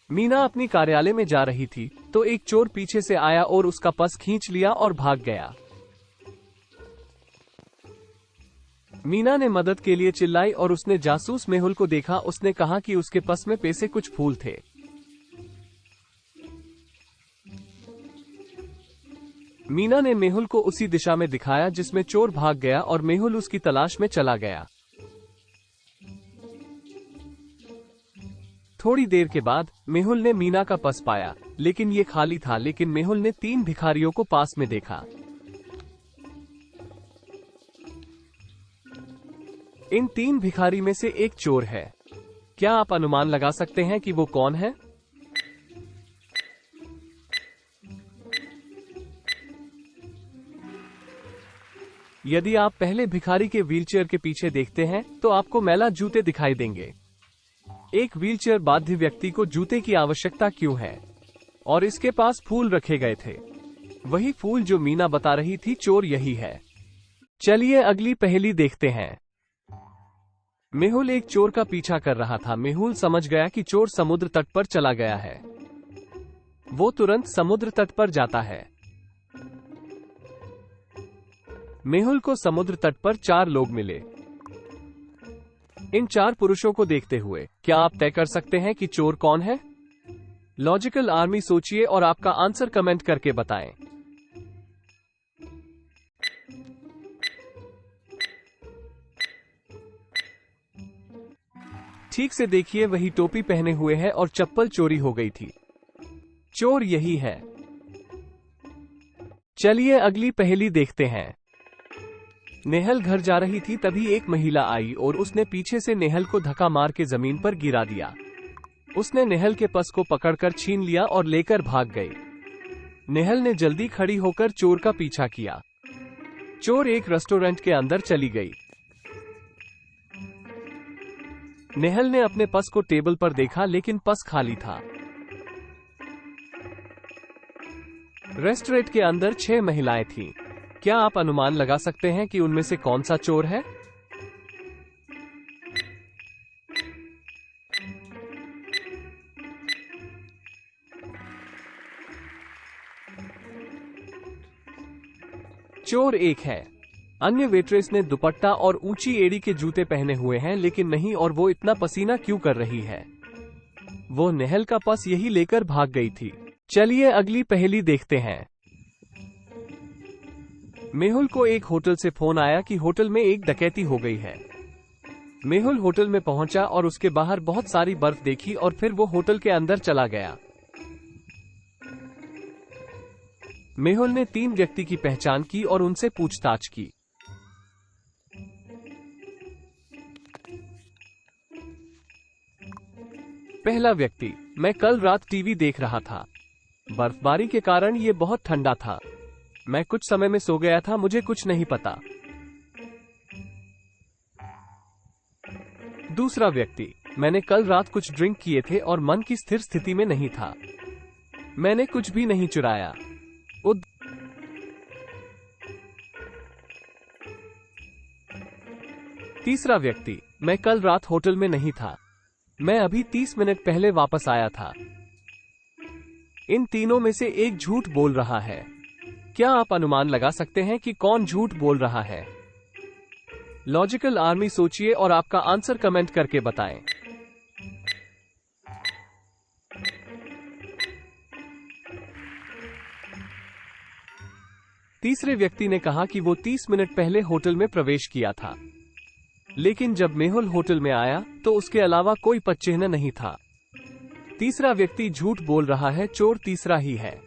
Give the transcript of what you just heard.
मीना अपनी कार्यालय में जा रही थी तो एक चोर पीछे से आया और उसका पर्स खींच लिया और भाग गया। मीना ने मदद के लिए चिल्लाई और उसने जासूस मेहुल को देखा। उसने कहा कि उसके पर्स में पैसे कुछ फूल थे। मीना ने मेहुल को उसी दिशा में दिखाया जिसमें चोर भाग गया और मेहुल उसकी तलाश में चला गया। थोड़ी देर के बाद मेहुल ने मीना का पर्स पाया, लेकिन ये खाली था। लेकिन मेहुल ने 3 भिखारियों को पास में देखा। इन 3 भिखारी में से एक चोर है। क्या आप अनुमान लगा सकते हैं कि वो कौन है? यदि आप पहले भिखारी के व्हीलचेयर के पीछे देखते हैं तो आपको मैला जूते दिखाई देंगे। एक व्हीलचेयर बाध्य व्यक्ति को जूते की आवश्यकता क्यों है? और इसके पास फूल रखे गए थे। वही फूल जो मीना बता रही थी चोर यही है। चलिए अगली पहेली देखते हैं। मेहुल एक चोर का पीछा कर रहा था। मेहुल समझ गया कि चोर समुद्र तट पर चला गया है। वो तुरंत समुद्र तट पर जाता है। मेहुल को समुद्र तट पर 4 लोग मिले। इन 4 पुरुषों को देखते हुए क्या आप तय कर सकते हैं कि चोर कौन है? लॉजिकल आर्मी सोचिए और आपका आंसर कमेंट करके बताएं। ठीक से देखिए, वही टोपी पहने हुए है और चप्पल चोरी हो गई थी। चोर यही है। चलिए अगली पहेली देखते हैं। नेहल घर जा रही थी तभी एक महिला आई और उसने पीछे से नेहल को धक्का मार के जमीन पर गिरा दिया। उसने नेहल के पर्स को पकड़कर छीन लिया और लेकर भाग गई। नेहल ने जल्दी खड़ी होकर चोर का पीछा किया। चोर एक रेस्टोरेंट के अंदर चली गई। नेहल ने अपने पर्स को टेबल पर देखा लेकिन पर्स खाली था। रेस्टोरेंट के अंदर 6 महिलाएं थीं। क्या आप अनुमान लगा सकते हैं कि उनमें से कौन सा चोर है? चोर एक है। अन्य वेट्रेस ने दुपट्टा और ऊंची एड़ी के जूते पहने हुए हैं लेकिन नहीं, और वो इतना पसीना क्यों कर रही है? वो नेहल का पर्स यही लेकर भाग गई थी। चलिए अगली पहेली देखते हैं। मेहुल को एक होटल से फोन आया कि होटल में एक डकैती हो गई है। मेहुल होटल में पहुंचा और उसके बाहर बहुत सारी बर्फ देखी और फिर वो होटल के अंदर चला गया। मेहुल ने 3 व्यक्ति की पहचान की और उनसे पूछताछ की। पहला व्यक्ति, मैं कल रात टीवी देख रहा था। बर्फबारी के कारण ये बहुत ठंडा था। मैं कुछ समय में सो गया था, मुझे कुछ नहीं पता। दूसरा व्यक्ति, मैंने कल रात कुछ ड्रिंक किए थे और मन की स्थिर स्थिति में नहीं था। मैंने कुछ भी नहीं चुराया। तीसरा व्यक्ति, मैं कल रात होटल में नहीं था। मैं अभी 30 मिनट पहले वापस आया था। इन तीनों में से एक झूठ बोल रहा है। क्या आप अनुमान लगा सकते हैं कि कौन झूठ बोल रहा है? लॉजिकल आर्मी सोचिए और आपका आंसर कमेंट करके बताएं। तीसरे व्यक्ति ने कहा कि वो 30 मिनट पहले होटल में प्रवेश किया था, लेकिन जब मेहुल होटल में आया तो उसके अलावा कोई पदचिह्न नहीं था। तीसरा व्यक्ति झूठ बोल रहा है, चोर तीसरा ही है।